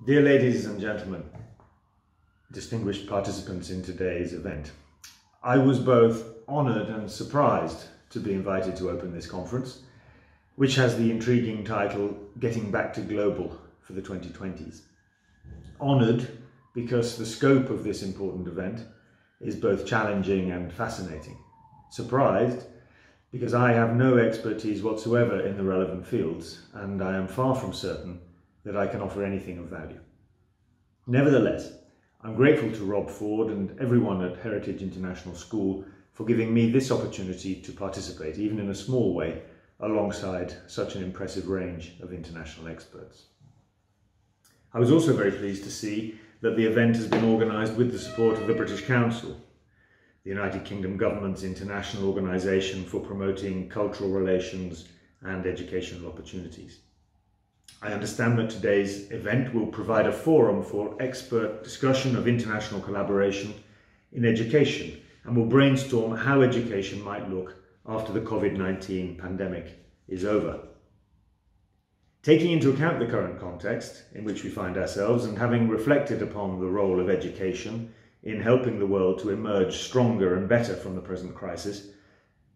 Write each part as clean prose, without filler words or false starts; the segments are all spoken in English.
Dear ladies and gentlemen, distinguished participants in today's event, I was both honoured and surprised to be invited to open this conference, which has the intriguing title, Getting Back to Global for the 2020s. Honoured because the scope of this important event is both challenging and fascinating. Surprised because I have no expertise whatsoever in the relevant fields, and I am far from certain that I can offer anything of value. Nevertheless, I'm grateful to Rob Ford and everyone at Heritage International School for giving me this opportunity to participate, even in a small way, alongside such an impressive range of international experts. I was also very pleased to see that the event has been organised with the support of the British Council, the United Kingdom Government's international organisation for promoting cultural relations and educational opportunities. I understand that today's event will provide a forum for expert discussion of international collaboration in education and will brainstorm how education might look after the COVID-19 pandemic is over. Taking into account the current context in which we find ourselves and having reflected upon the role of education in helping the world to emerge stronger and better from the present crisis,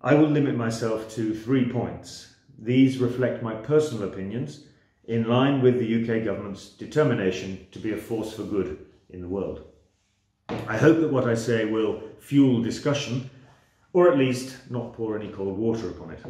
I will limit myself to 3 points. These reflect my personal opinions in line with the UK government's determination to be a force for good in the world. I hope that what I say will fuel discussion, or at least not pour any cold water upon it.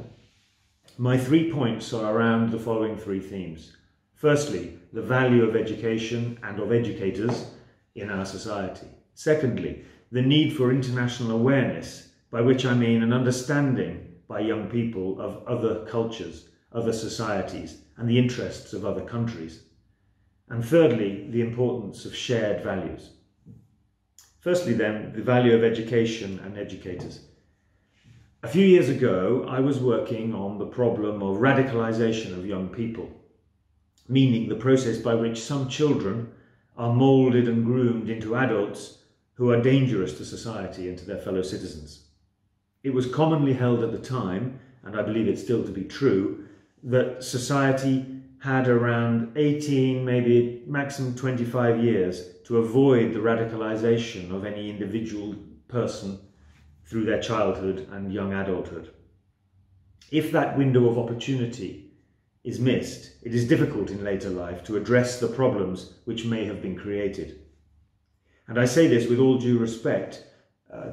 My 3 points are around the following 3 themes. Firstly, the value of education and of educators in our society. Secondly, the need for international awareness, by which I mean an understanding by young people of other cultures, other societies, and the interests of other countries. And thirdly, the importance of shared values. Firstly then, the value of education and educators. A few years ago, I was working on the problem of radicalisation of young people, meaning the process by which some children are moulded and groomed into adults who are dangerous to society and to their fellow citizens. It was commonly held at the time, and I believe it still to be true, that society had around 18, maybe maximum 25 years to avoid the radicalisation of any individual person through their childhood and young adulthood. If that window of opportunity is missed, it is difficult in later life to address the problems which may have been created. And I say this with all due respect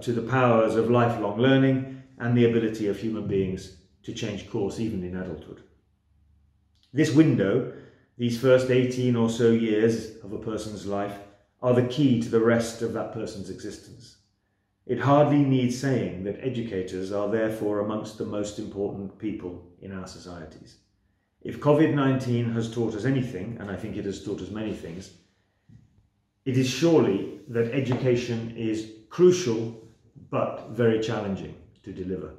to the powers of lifelong learning and the ability of human beings to change course even in adulthood. This window, these first 18 or so years of a person's life, are the key to the rest of that person's existence. It hardly needs saying that educators are therefore amongst the most important people in our societies. If COVID-19 has taught us anything, and I think it has taught us many things, it is surely that education is crucial but very challenging to deliver.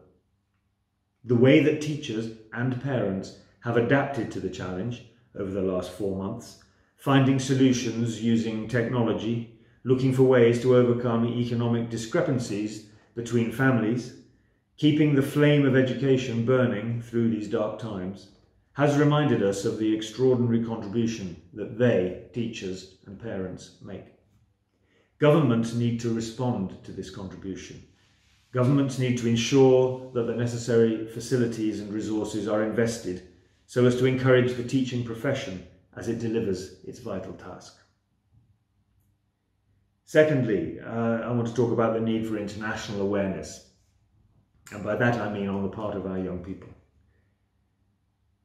The way that teachers and parents have adapted to the challenge over the last 4 months, finding solutions using technology, looking for ways to overcome economic discrepancies between families, keeping the flame of education burning through these dark times, has reminded us of the extraordinary contribution that they, teachers and parents, make. Governments need to respond to this contribution. Governments need to ensure that the necessary facilities and resources are invested so as to encourage the teaching profession as it delivers its vital task. Secondly, I want to talk about the need for international awareness. And by that I mean on the part of our young people.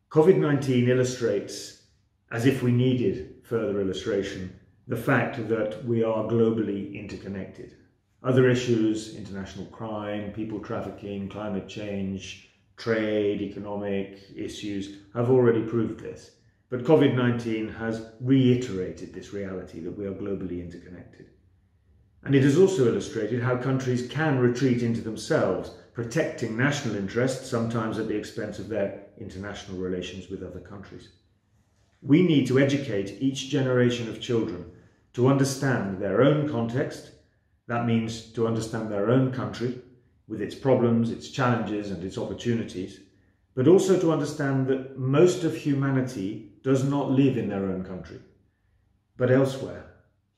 COVID-19 illustrates, as if we needed further illustration, the fact that we are globally interconnected. Other issues, international crime, people trafficking, climate change, trade, economic issues, have already proved this. But COVID-19 has reiterated this reality that we are globally interconnected. And it has also illustrated how countries can retreat into themselves, protecting national interests, sometimes at the expense of their international relations with other countries. We need to educate each generation of children to understand their own context. That means to understand their own country, with its problems, its challenges and its opportunities, but also to understand that most of humanity does not live in their own country. but elsewhere,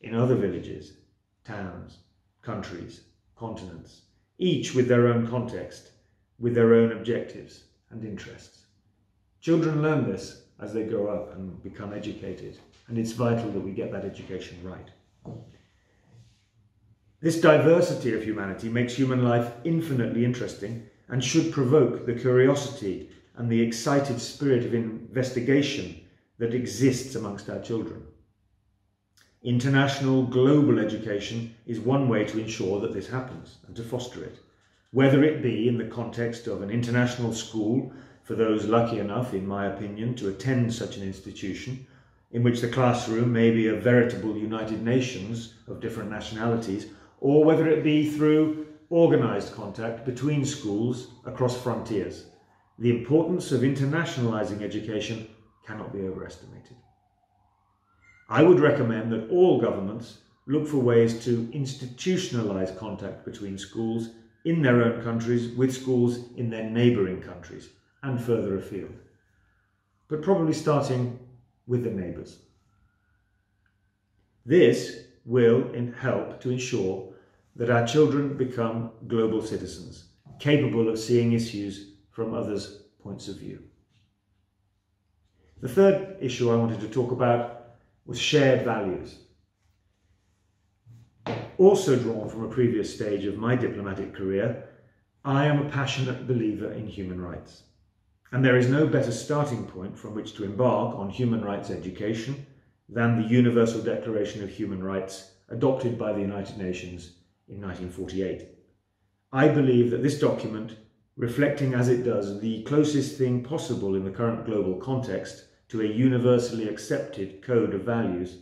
in other villages, towns, countries, continents, each with their own context, with their own objectives and interests. Children learn this as they grow up and become educated, and it's vital that we get that education right. This diversity of humanity makes human life infinitely interesting and should provoke the curiosity and the excited spirit of investigation that exists amongst our children. International, global education is one way to ensure that this happens and to foster it, whether it be in the context of an international school for those lucky enough, in my opinion, to attend such an institution, in which the classroom may be a veritable United Nations of different nationalities, or whether it be through organised contact between schools across frontiers. The importance of internationalising education cannot be overestimated. I would recommend that all governments look for ways to institutionalise contact between schools in their own countries with schools in their neighbouring countries and further afield, but probably starting with the neighbours. This will help to ensure that our children become global citizens, capable of seeing issues from others' points of view. The third issue I wanted to talk about was shared values. Also drawn from a previous stage of my diplomatic career, I am a passionate believer in human rights. And there is no better starting point from which to embark on human rights education than the Universal Declaration of Human Rights adopted by the United Nations in 1948. I believe that this document, reflecting as it does the closest thing possible in the current global context to a universally accepted code of values,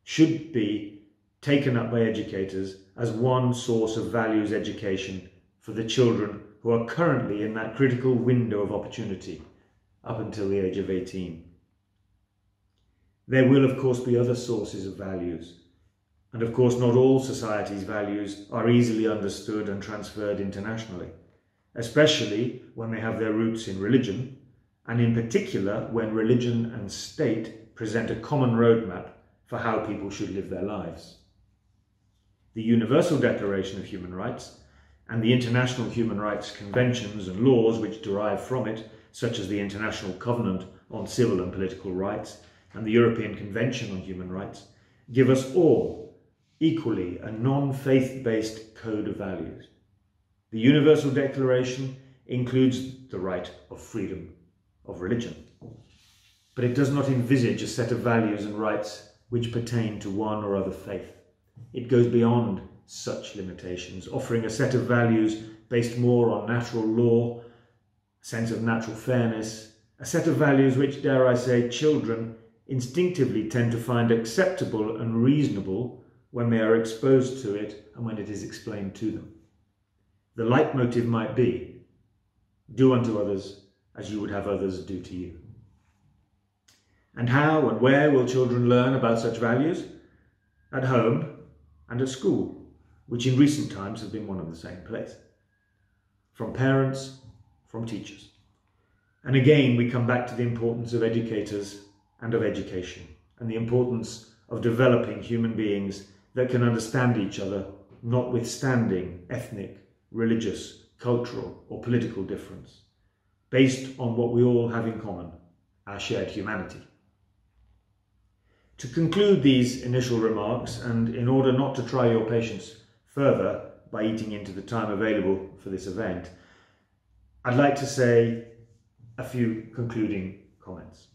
should be taken up by educators as one source of values education for the children who are currently in that critical window of opportunity up until the age of 18. There will of course be other sources of values, and of course not all societies' values are easily understood and transferred internationally, especially when they have their roots in religion, and in particular when religion and state present a common roadmap for how people should live their lives. The Universal Declaration of Human Rights and the international human rights conventions and laws which derive from it, such as the International Covenant on Civil and Political Rights and the European Convention on Human Rights, give us all equally a non-faith-based code of values. The Universal Declaration includes the right of freedom of religion, but it does not envisage a set of values and rights which pertain to one or other faith. It goes beyond such limitations, offering a set of values based more on natural law, a sense of natural fairness, a set of values which, dare I say, children instinctively tend to find acceptable and reasonable when they are exposed to it and when it is explained to them. The leitmotif might be, do unto others as you would have others do to you. And how and where will children learn about such values? At home and at school, which in recent times have been one and the same place. From parents, from teachers. And again, we come back to the importance of educators and of education, and the importance of developing human beings that can understand each other, notwithstanding ethnic, religious, cultural, or political difference, based on what we all have in common, our shared humanity. To conclude these initial remarks, and in order not to try your patience further by eating into the time available for this event, I'd like to say a few concluding comments.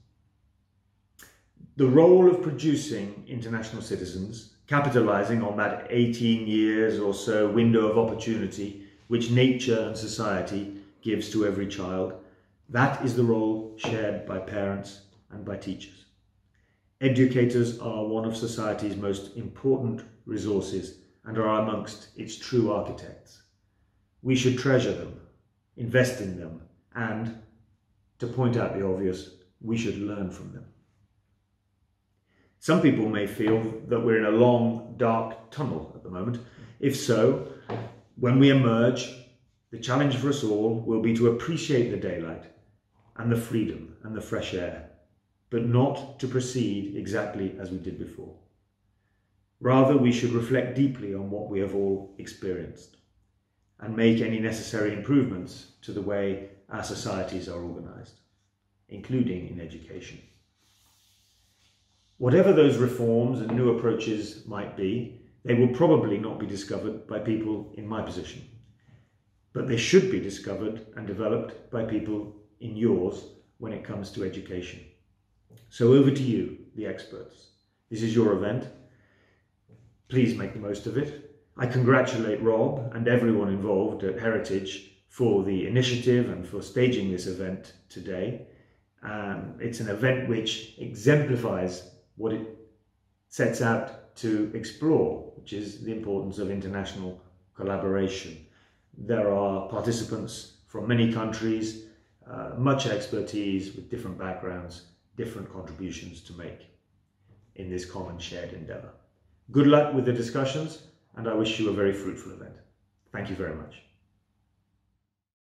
The role of producing international citizens, capitalising on that 18 years or so window of opportunity which nature and society gives to every child, that is the role shared by parents and by teachers. Educators are one of society's most important resources and are amongst its true architects. We should treasure them, invest in them, and, to point out the obvious, we should learn from them. Some people may feel that we're in a long, dark tunnel at the moment. If so, when we emerge, the challenge for us all will be to appreciate the daylight and the freedom and the fresh air, but not to proceed exactly as we did before. Rather, we should reflect deeply on what we have all experienced and make any necessary improvements to the way our societies are organised, including in education. Whatever those reforms and new approaches might be, they will probably not be discovered by people in my position, but they should be discovered and developed by people in yours when it comes to education. So over to you, the experts. This is your event. Please make the most of it. I congratulate Rob and everyone involved at Heritage for the initiative and for staging this event today. It's an event which exemplifies what it sets out to explore, which is the importance of international collaboration. There are participants from many countries, much expertise with different backgrounds, different contributions to make in this common shared endeavour. Good luck with the discussions, and I wish you a very fruitful event. Thank you very much.